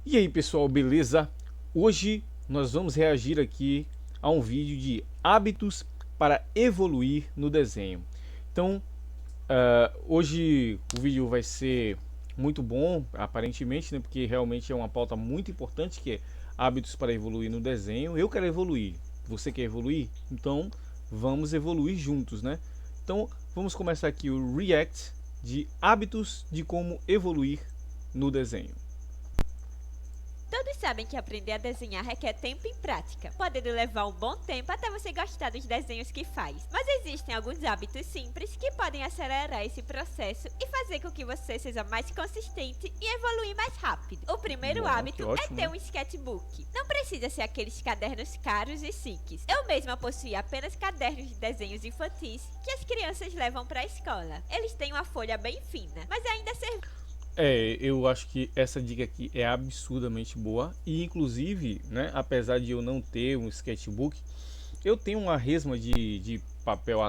E aí pessoal, beleza? Hoje nós vamos reagir aqui a um vídeo de hábitos para evoluir no desenho. Então, hoje o vídeo vai ser muito bom, aparentemente, né? Porque realmente é uma pauta muito importante que é hábitos para evoluir no desenho. Eu quero evoluir, você quer evoluir? Então vamos evoluir juntos, né? Então vamos começar aqui o React de hábitos de como evoluir no desenho. Todos sabem que aprender a desenhar requer tempo e prática, podendo levar um bom tempo até você gostar dos desenhos que faz. Mas existem alguns hábitos simples que podem acelerar esse processo e fazer com que você seja mais consistente e evoluir mais rápido. O primeiro Bom, que hábito é ótimo, ter né? um sketchbook. Não precisa ser aqueles cadernos caros e chiques. Eu mesma possuía apenas cadernos de desenhos infantis que as crianças levam para a escola. Eles têm uma folha bem fina, mas ainda serviam. Eu acho que essa dica aqui é absurdamente boa e inclusive, né, apesar de eu não ter um sketchbook, eu tenho uma resma de papel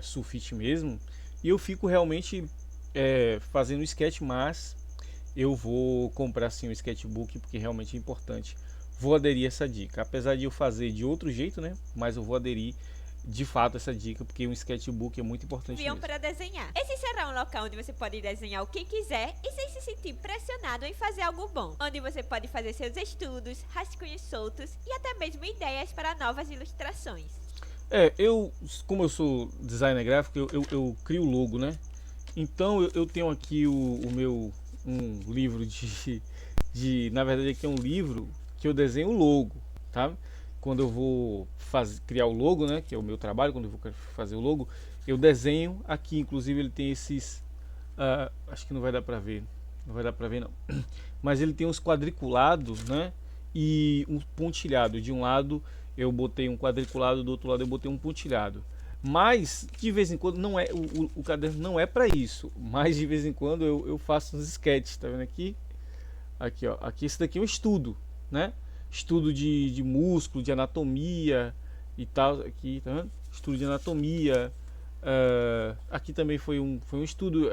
sulfite mesmo e eu fico realmente fazendo sketch, mas eu vou comprar sim um sketchbook porque realmente é importante. Vou aderir a essa dica, apesar de eu fazer de outro jeito, né, mas eu vou aderir de fato a essa dica porque um sketchbook é muito importante Enviam mesmo. para desenhar. Esse será um local onde você pode desenhar o que quiser e sem se sentir pressionado em fazer algo bom. Onde você pode fazer seus estudos, rascunhos soltos e até mesmo ideias para novas ilustrações. Como eu sou designer gráfico, eu crio logo, né? Então eu tenho aqui o meu um livro na verdade aqui é um livro que eu desenho o logo, tá? Quando eu vou criar o logo, né? Que é o meu trabalho, quando eu vou fazer o logo, eu desenho aqui. Inclusive ele tem esses, acho que não vai dar pra ver, não vai dar pra ver não. Mas ele tem uns quadriculados, né? E um pontilhado. De um lado eu botei um quadriculado, do outro lado eu botei um pontilhado. Mas de vez em quando não é o caderno não é para isso, mas de vez em quando eu faço uns sketches, tá vendo aqui? Aqui, ó, aqui esse daqui é um estudo, né? Estudo de músculo, de anatomia e tal, aqui, tá vendo? Estudo de anatomia. Aqui também foi um estudo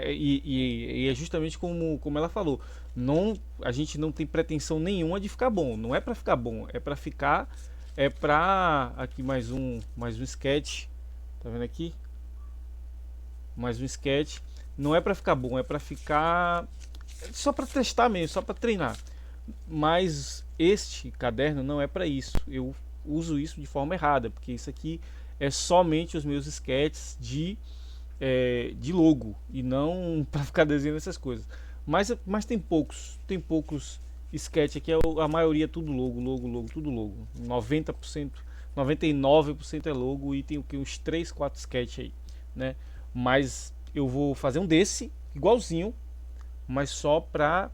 e é justamente como ela falou, não, a gente não tem pretensão nenhuma de ficar bom, não é para ficar bom, é para ficar, é para aqui mais um sketch, tá vendo aqui? Mais um sketch, não é para ficar bom, é para ficar só para testar mesmo, só para treinar. Mas este caderno não é para isso. Eu uso isso de forma errada, porque isso aqui é somente os meus sketches de logo e não para ficar desenhando essas coisas. Mas tem poucos sketch aqui, a maioria é tudo logo, logo, logo, tudo logo. 90%, 99% é logo e tem o que uns 3, 4 sketch aí, né? Mas eu vou fazer um desse igualzinho, mas só para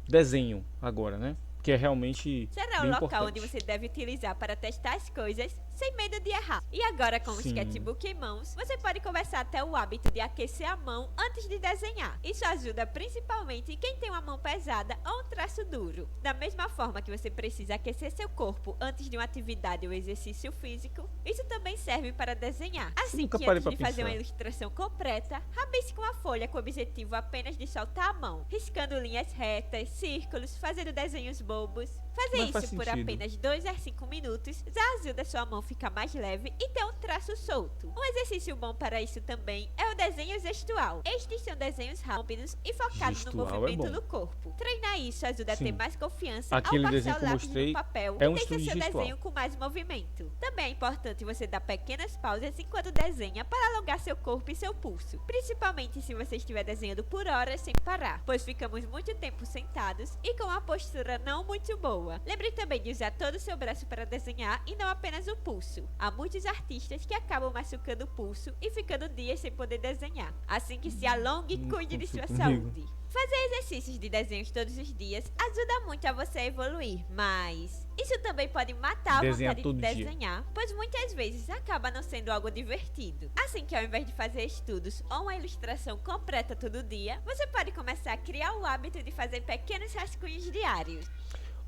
desenho agora, né? Que é realmente Será o bem local onde importante. você deve utilizar para testar as coisas sem medo de errar. E agora, com o Sim, sketchbook em mãos, você pode começar até o hábito de aquecer a mão antes de desenhar. Isso ajuda principalmente quem tem uma mão pesada ou um traço duro. Da mesma forma que você precisa aquecer seu corpo antes de uma atividade ou exercício físico, isso também serve para desenhar. eu Assim nunca que parei antes para de fazer uma pensar. ilustração completa, rabisque com a folha com o objetivo apenas de soltar a mão, riscando linhas retas, círculos, fazendo desenhos bobos. Fazer Mas faz isso por sentido. apenas 2 a 5 minutos já ajuda sua mão a ficar mais leve e ter um traço solto. Um exercício bom para isso também é o desenho gestual. Estes são desenhos rápidos e focados no Gestual é movimento bom. do corpo. Treinar isso ajuda a ter Sim. mais confiança ao Aquele desenho passar que o eu lápis no mostrei papel é e um deixar estudo de seu gestual. desenho com mais movimento. Também é importante você dar pequenas pausas enquanto desenha para alongar seu corpo e seu pulso, principalmente se você estiver desenhando por horas sem parar, pois ficamos muito tempo sentados e com uma postura não muito boa. Lembre também de usar todo o seu braço para desenhar e não apenas o pulso. Há muitos artistas que acabam machucando o pulso e ficando dias sem poder desenhar. Assim que se alongue e Nunca cuide de aconteceu sua comigo. saúde. Fazer exercícios de desenhos todos os dias ajuda muito a você a evoluir, mas isso também pode matar a Desenhar vontade de todo dia. desenhar, pois muitas vezes acaba não sendo algo divertido. Assim que ao invés de fazer estudos ou uma ilustração completa todo dia, você pode começar a criar o hábito de fazer pequenos rascunhos diários.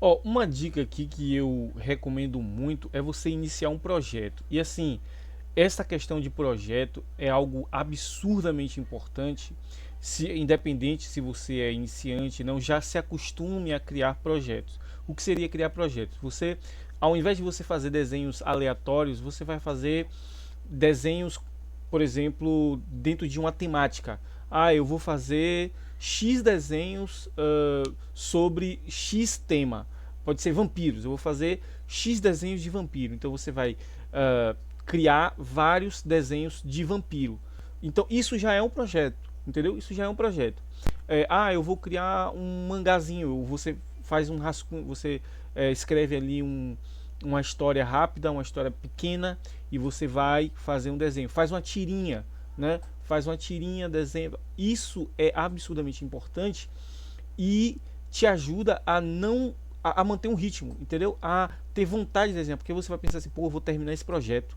Ó, uma dica aqui que eu recomendo muito é você iniciar um projeto. E assim, essa questão de projeto é algo absurdamente importante, independente se você é iniciante, não, já se acostume a criar projetos. O que seria criar projetos? Você, ao invés de você fazer desenhos aleatórios, você vai fazer desenhos, por exemplo, dentro de uma temática. Eu vou fazer X desenhos sobre X tema. Pode ser vampiros. Eu vou fazer X desenhos de vampiro. Então você vai criar vários desenhos de vampiro. Então isso já é um projeto, entendeu? Isso já é um projeto. Eu vou criar um mangazinho. Você faz um rascunho, você escreve ali uma história rápida, uma história pequena, e você vai fazer um desenho. Faz uma tirinha, né? Faz uma tirinha, desenho. Isso é absurdamente importante e te ajuda a manter um ritmo, entendeu? A ter vontade de desenhar, porque você vai pensar assim, pô, eu vou terminar esse projeto.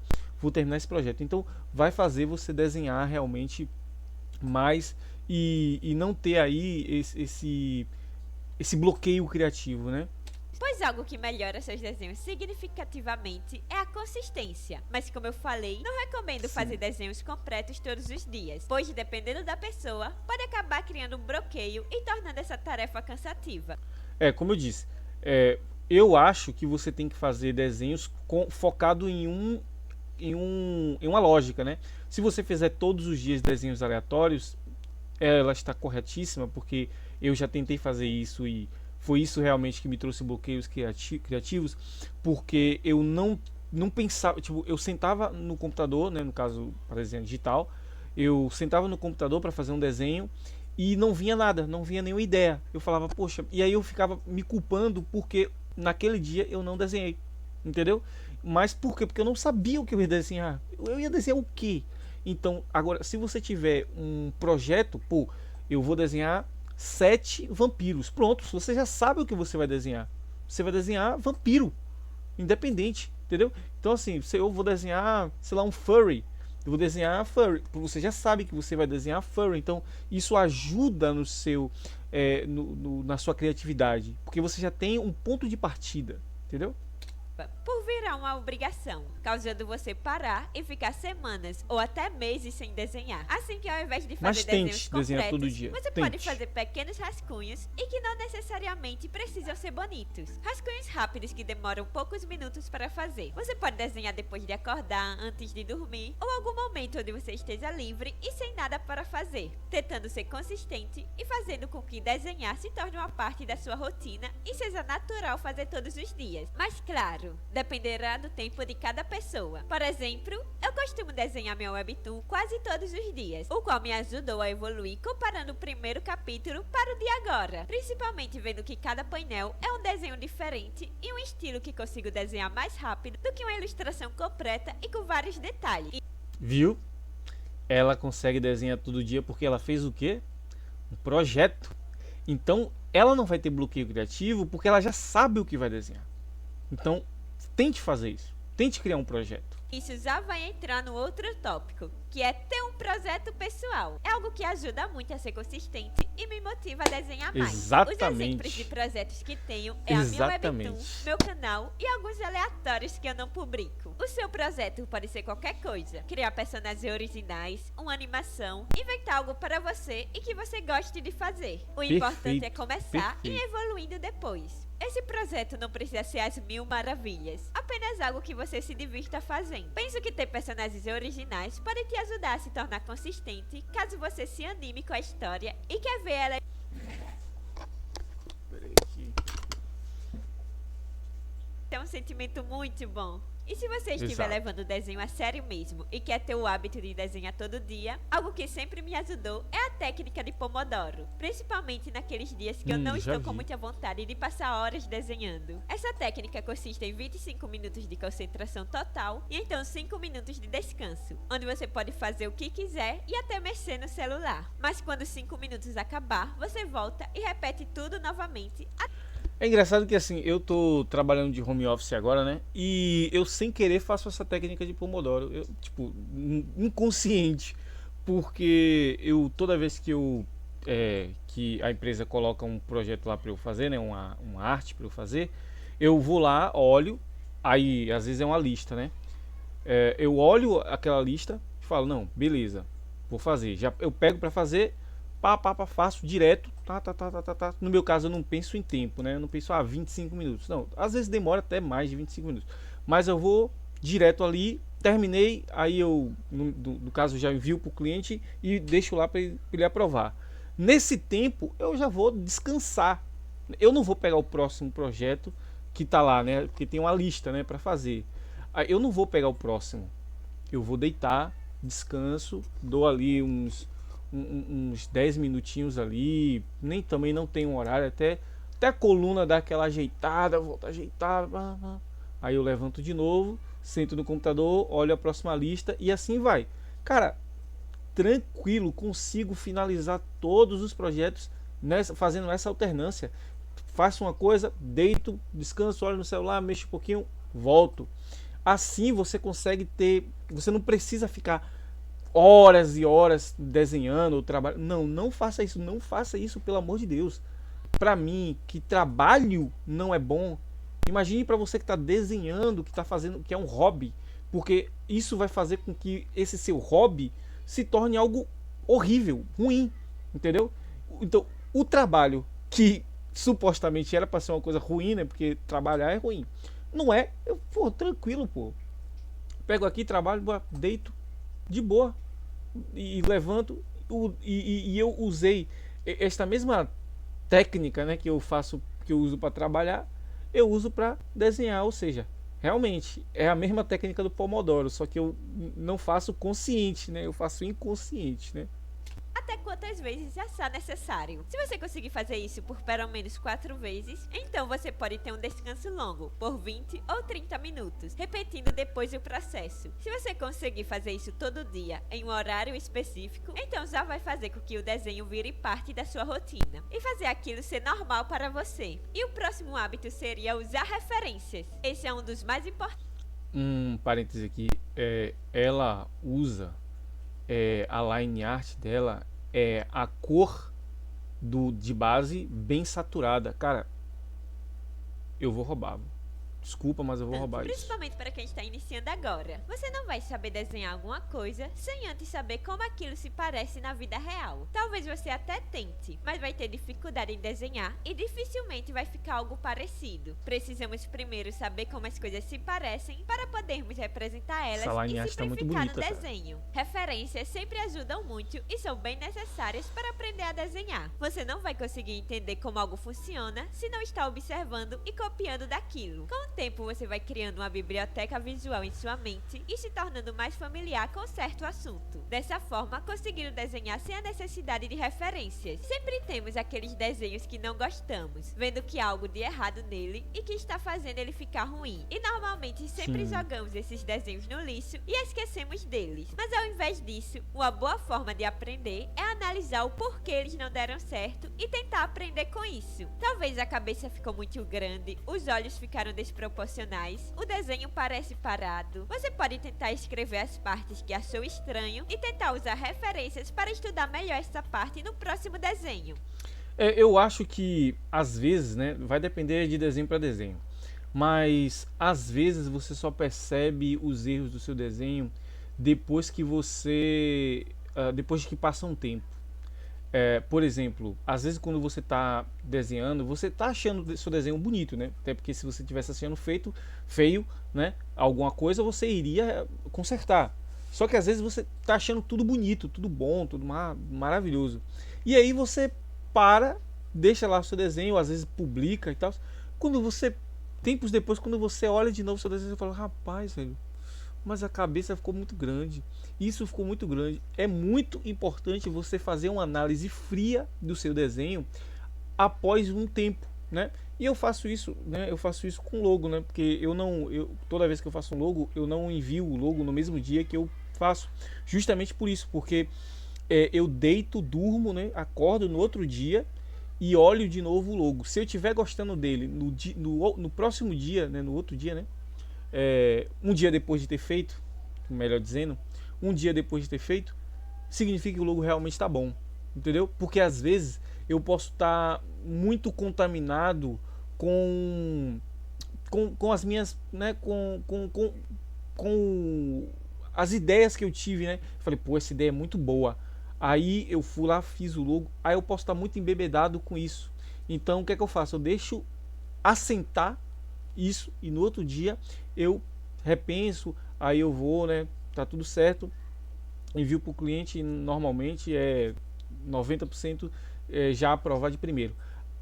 Então vai fazer você desenhar realmente mais e não ter aí esse bloqueio criativo, né? Pois algo que melhora seus desenhos significativamente é a consistência. Mas como eu falei, não recomendo fazer desenhos completos todos os dias, pois dependendo da pessoa, pode acabar criando um bloqueio e tornando essa tarefa cansativa. Como eu disse, eu acho que você tem que fazer desenhos focado em uma lógica, né? Se você fizer todos os dias desenhos aleatórios, ela está corretíssima, porque eu já tentei fazer isso e foi isso realmente que me trouxe bloqueios criativos, porque eu não pensava, tipo, eu sentava no computador, né, no caso para desenho digital, eu sentava no computador para fazer um desenho e não vinha nada, não vinha nenhuma ideia. Eu falava, poxa, e aí eu ficava me culpando porque naquele dia eu não desenhei, entendeu? Mas por quê? Porque eu não sabia o que eu ia desenhar. Eu ia desenhar o quê? Então, agora, se você tiver um projeto, eu vou desenhar 7 vampiros. Pronto, você já sabe o que você vai desenhar. Você vai desenhar vampiro, independente, entendeu? Então, assim, se eu vou desenhar, sei lá, um furry, eu vou desenhar furry. Você já sabe que você vai desenhar furry. Então, isso ajuda no seu, na sua criatividade, porque você já tem um ponto de partida, entendeu? Por virar uma obrigação, causando você parar e ficar semanas ou até meses sem desenhar. Assim que ao invés de fazer desenhos completos, todo dia. você pode fazer pequenos rascunhos e que não necessariamente precisam ser bonitos. Rascunhos rápidos que demoram poucos minutos para fazer. Você pode desenhar depois de acordar, antes de dormir ou algum momento onde você esteja livre e sem nada para fazer, tentando ser consistente e fazendo com que desenhar se torne uma parte da sua rotina e seja natural fazer todos os dias. Mas claro, dependerá do tempo de cada pessoa. Por exemplo, eu costumo desenhar meu webtoon quase todos os dias, o qual me ajudou a evoluir comparando o primeiro capítulo para o de agora, principalmente vendo que cada painel é um desenho diferente e um estilo que consigo desenhar mais rápido do que uma ilustração completa e com vários detalhes. Viu? Ela consegue desenhar todo dia porque ela fez o quê? Um projeto. Então, ela não vai ter bloqueio criativo porque ela já sabe o que vai desenhar. Então, tente fazer isso. Tente criar um projeto. Isso já vai entrar no outro tópico, que é ter um projeto pessoal. É algo que ajuda muito a ser consistente e me motiva a desenhar mais. Exatamente. Os exemplos de projetos que tenho é a minha webtoon, meu canal e alguns aleatórios que eu não publico. O seu projeto pode ser qualquer coisa. Criar personagens originais, uma animação, inventar algo para você e que você goste de fazer. O importante é começar e ir evoluindo depois. Esse projeto não precisa ser as 1000 maravilhas, apenas algo que você se divirta fazendo. Penso que ter personagens originais pode te ajudar a se tornar consistente, caso você se anime com a história e quer ver ela. É um sentimento muito bom. E se você estiver levando o desenho a sério mesmo e quer ter o hábito de desenhar todo dia, algo que sempre me ajudou é a técnica de Pomodoro, principalmente naqueles dias que eu não estou com muita vontade de passar horas desenhando. Essa técnica consiste em 25 minutos de concentração total e então 5 minutos de descanso, onde você pode fazer o que quiser e até mexer no celular. Mas quando os 5 minutos acabar, você volta e repete tudo novamente. É engraçado que assim, eu tô trabalhando de home office agora, né? E eu sem querer faço essa técnica de Pomodoro. Eu, tipo, inconsciente. Porque toda vez que a empresa coloca um projeto lá para eu fazer, né? Uma arte para eu fazer, eu vou lá, olho, aí às vezes é uma lista, né? Eu olho aquela lista e falo, não, beleza, vou fazer. Já eu pego para fazer, faço direto, tá. No meu caso eu não penso em tempo, né? Eu não penso 25 minutos. Não, às vezes demora até mais de 25 minutos. Mas eu vou direto ali, terminei, aí eu, no caso, já envio para o cliente e deixo lá para ele aprovar. Nesse tempo eu já vou descansar. Eu não vou pegar o próximo projeto que tá lá, né? Porque tem uma lista, né, para fazer. Aí eu não vou pegar o próximo. Eu vou deitar, descanso, dou ali uns 10 minutinhos ali, nem também não tem um horário, até a coluna dá aquela ajeitada, volta a ajeitar, aí eu levanto de novo, sento no computador, olho a próxima lista e assim vai. Cara, tranquilo, consigo finalizar todos os projetos fazendo essa alternância. Faço uma coisa, deito, descanso, olho no celular, mexo um pouquinho, volto. Assim você consegue ter, você não precisa ficar horas e horas desenhando ou trabalhando. Não faça isso, não faça isso, pelo amor de Deus. Para mim, que trabalho não é bom, imagine para você que está desenhando, que está fazendo, que é um hobby, porque isso vai fazer com que esse seu hobby se torne algo horrível, ruim, entendeu? Então, o trabalho que supostamente era para ser uma coisa ruim, né? Porque trabalhar é ruim. Não é, tranquilo, pô. Pego aqui, trabalho, deito, de boa, e levanto, e eu usei esta mesma técnica, né, que eu faço, que eu uso para trabalhar, eu uso para desenhar, ou seja, realmente é a mesma técnica do Pomodoro, só que eu não faço consciente, né, eu faço inconsciente, né. Até quantas vezes achar necessário. Se você conseguir fazer isso por pelo menos 4 vezes, então você pode ter um descanso longo, por 20 ou 30 minutos, repetindo depois o processo. Se você conseguir fazer isso todo dia, em um horário específico, então já vai fazer com que o desenho vire parte da sua rotina, e fazer aquilo ser normal para você. E o próximo hábito seria usar referências. Esse é um dos mais importantes. Parêntese aqui, ela usa a line art dela a cor de base bem saturada. Cara, eu vou roubar. Desculpa, mas eu vou roubar isso. Principalmente para quem está iniciando agora. Você não vai saber desenhar alguma coisa sem antes saber como aquilo se parece na vida real. Talvez você até tente, mas vai ter dificuldade em desenhar e dificilmente vai ficar algo parecido. Precisamos primeiro saber como as coisas se parecem para podermos representar elas e simplificar no desenho. Referências sempre ajudam muito e são bem necessárias para aprender a desenhar. Você não vai conseguir entender como algo funciona se não está observando e copiando daquilo. Com o tempo, você vai criando uma biblioteca visual em sua mente e se tornando mais familiar com certo assunto. Dessa forma, conseguindo desenhar sem a necessidade de referências. Sempre temos aqueles desenhos que não gostamos, vendo que há algo de errado nele e que está fazendo ele ficar ruim. E normalmente sempre jogamos esses desenhos no lixo e esquecemos deles. Mas ao invés disso, uma boa forma de aprender é analisar o porquê eles não deram certo e tentar aprender com isso. Talvez a cabeça ficou muito grande, os olhos ficaram desproporcionais, o desenho parece parado. Você pode tentar escrever as partes que achou estranho e tentar usar referências para estudar melhor essa parte no próximo desenho. Eu acho que às vezes, né, vai depender de desenho para desenho, mas às vezes você só percebe os erros do seu desenho depois que depois de que passa um tempo. Por exemplo, às vezes quando você está desenhando, você está achando o seu desenho bonito, né? Até porque se você estivesse achando feio, né? Alguma coisa você iria consertar. Só que às vezes você está achando tudo bonito, tudo bom, tudo maravilhoso. E aí você deixa lá o seu desenho, às vezes publica e tal. Tempos depois, quando você olha de novo o seu desenho, você fala, rapaz, velho, mas a cabeça ficou muito grande. Isso ficou muito grande. É muito importante você fazer uma análise fria do seu desenho após um tempo, né? E eu faço isso, né? Eu faço isso com logo, né? Porque toda vez que eu faço um logo, eu não envio o logo no mesmo dia que eu faço. Justamente por isso, porque eu deito, durmo, né? Acordo no outro dia e olho de novo o logo. Se eu estiver gostando dele no próximo dia, né? No outro dia, né? Um dia depois de ter feito, melhor dizendo, um dia depois de ter feito, significa que o logo realmente está bom, entendeu? Porque às vezes eu posso estar muito contaminado com as minhas, né, com as ideias que eu tive, né? Falei, pô, essa ideia é muito boa. Aí eu fui lá, fiz o logo. Aí eu posso estar muito embebedado com isso. Então o que é que eu faço? Eu deixo assentar isso e no outro dia eu repenso, aí eu vou, né? Tá tudo certo, envio para o cliente, normalmente é 90% já aprovar de primeiro.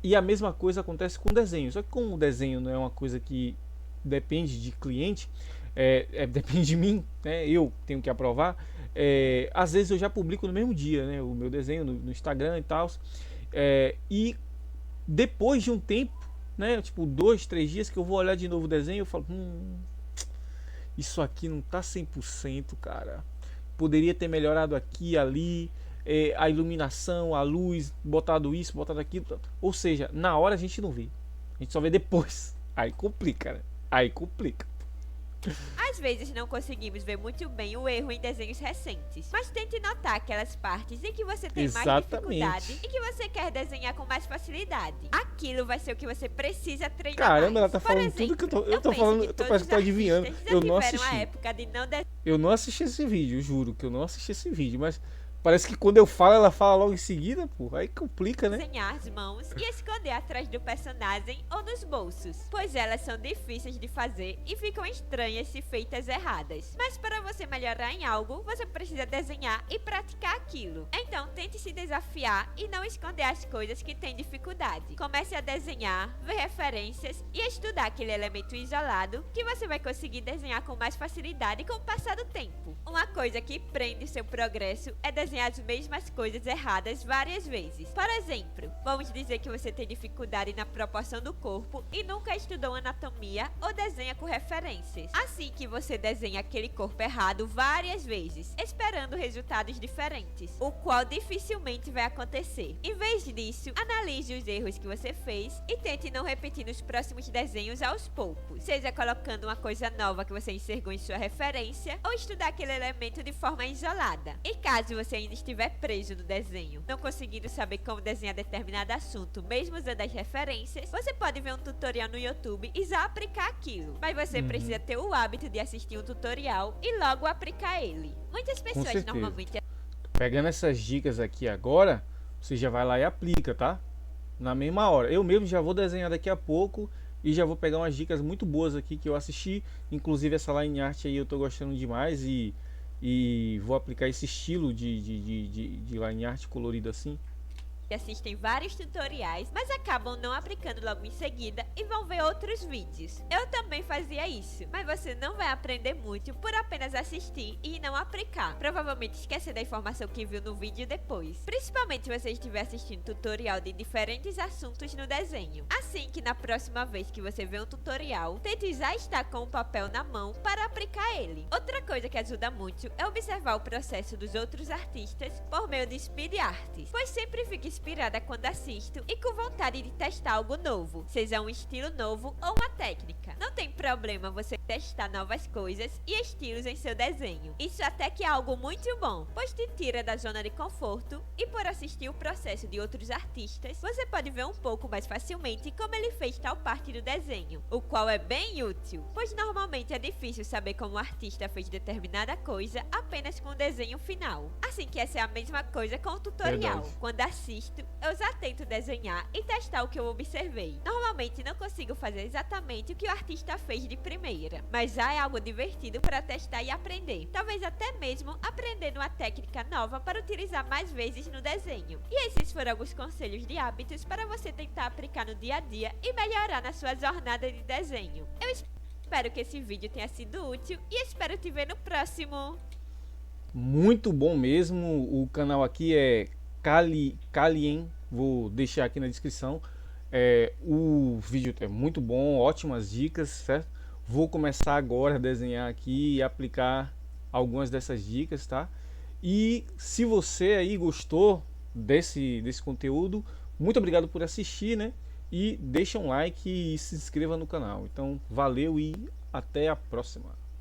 E a mesma coisa acontece com o desenho, só que como o desenho não é uma coisa que depende de cliente, depende de mim, né? Eu tenho que aprovar. Às vezes eu já publico no mesmo dia, né? O meu desenho no Instagram e tal. E depois de um tempo, né? Tipo 2, 3 dias que eu vou olhar de novo o desenho, eu falo, isso aqui não tá 100%, cara. Poderia ter melhorado aqui, ali, a iluminação, a luz, botado isso, botado aquilo. Ou seja, na hora a gente não vê, a gente só vê depois. Aí complica, né? Aí complica. Às vezes não conseguimos ver muito bem o erro em desenhos recentes, mas tente notar aquelas partes em que você tem mais dificuldade e que você quer desenhar com mais facilidade. Aquilo vai ser o que você precisa treinar. Caramba, mais. ela tá falando exemplo, tudo que eu tô falando, eu tô parece que tô adivinhando. Eu não assisti. Eu não assisti esse vídeo, eu juro que eu não assisti esse vídeo, mas parece que quando eu falo, ela fala logo em seguida, pô. Aí complica, né? Desenhar as mãos e esconder atrás do personagem ou nos bolsos, pois elas são difíceis de fazer e ficam estranhas se feitas erradas. Mas para você melhorar em algo, você precisa desenhar e praticar aquilo. Então tente se desafiar e não esconder as coisas que tem dificuldade. Comece a desenhar, ver referências e estudar aquele elemento isolado que você vai conseguir desenhar com mais facilidade com o passar do tempo. Uma coisa que prende seu progresso é desenhar as mesmas coisas erradas várias vezes. Por exemplo, vamos dizer que você tem dificuldade na proporção do corpo e nunca estudou anatomia ou desenha com referências. Assim que você desenha aquele corpo errado várias vezes, esperando resultados diferentes, o qual dificilmente vai acontecer. Em vez disso, analise os erros que você fez e tente não repetir nos próximos desenhos aos poucos, seja colocando uma coisa nova que você enxergou em sua referência ou estudar aquele elemento de forma isolada. E caso você ainda estiver preso no desenho, não conseguindo saber como desenhar determinado assunto, mesmo usando as referências, você pode ver um tutorial no YouTube e já aplicar aquilo. Mas você precisa ter o hábito de assistir um tutorial e logo aplicar ele. Muitas pessoas normalmente... Pegando essas dicas aqui agora, você já vai lá e aplica, tá? Na mesma hora. Eu mesmo já vou desenhar daqui a pouco e já vou pegar umas dicas muito boas aqui que eu assisti. Inclusive essa line art aí eu tô gostando demais e vou aplicar esse estilo de line art colorido assim. Assistem vários tutoriais, mas acabam não aplicando logo em seguida e vão ver outros vídeos. Eu também fazia isso, mas você não vai aprender muito por apenas assistir e não aplicar. Provavelmente esquecer da informação que viu no vídeo depois. Principalmente se você estiver assistindo tutorial de diferentes assuntos no desenho. Assim que na próxima vez que você vê um tutorial, tente já estar com o papel na mão para aplicar ele. Outra coisa que ajuda muito é observar o processo dos outros artistas por meio de speed arts, pois sempre fica inspirada quando assisto e com vontade de testar algo novo, seja um estilo novo ou uma técnica. Não tem problema você testar novas coisas e estilos em seu desenho. Isso até que é algo muito bom, pois te tira da zona de conforto e por assistir o processo de outros artistas, você pode ver um pouco mais facilmente como ele fez tal parte do desenho, o qual é bem útil, pois normalmente é difícil saber como o artista fez determinada coisa apenas com o desenho final. Assim que essa é a mesma coisa com o tutorial. Quando assisto, eu já tento desenhar e testar o que eu observei. Normalmente não consigo fazer exatamente o que o artista fez de primeira, mas já é algo divertido para testar e aprender. Talvez até mesmo aprendendo uma técnica nova para utilizar mais vezes no desenho. E esses foram alguns conselhos de hábitos para você tentar aplicar no dia a dia e melhorar na sua jornada de desenho. Eu espero que esse vídeo tenha sido útil e espero te ver no próximo. Muito bom mesmo. O canal aqui é Kalien, vou deixar aqui na descrição. O vídeo é muito bom, ótimas dicas, certo? Vou começar agora a desenhar aqui e aplicar algumas dessas dicas, tá? E se você aí gostou desse conteúdo, muito obrigado por assistir, né? E deixa um like e se inscreva no canal. Então, valeu e até a próxima.